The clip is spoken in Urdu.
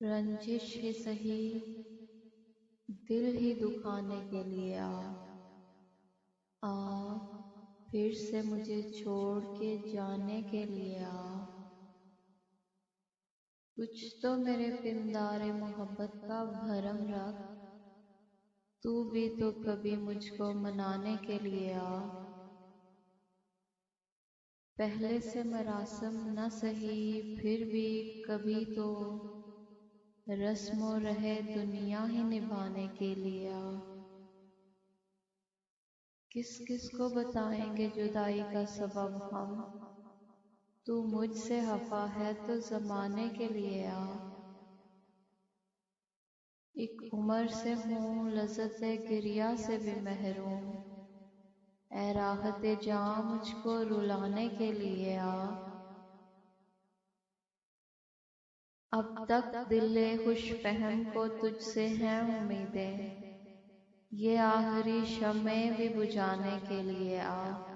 رنجش ہی سہی دل ہی دکھانے کے لیے آ پھر سے مجھے چھوڑ کے جانے کے لیے آ کچھ تو میرے پندار محبت کا بھرم رکھ تو بھی تو کبھی مجھ کو منانے کے لیے آ پہلے سے مراسم نہ سہی پھر بھی کبھی تو رسم و رہے دنیا ہی نبھانے کے لیے آ کس کس کو بتائیں گے جدائی کا سبب ہم تو مجھ سے خفا ہے تو زمانے کے لیے آ ایک عمر سے ہوں لذت گریہ سے بھی محروم اے راحت جاں مجھ کو رلانے کے لیے آ اب تک دل خوش فہم کو تجھ سے ہیں امیدیں یہ آخری شمع بھی بجھانے کے لیے آ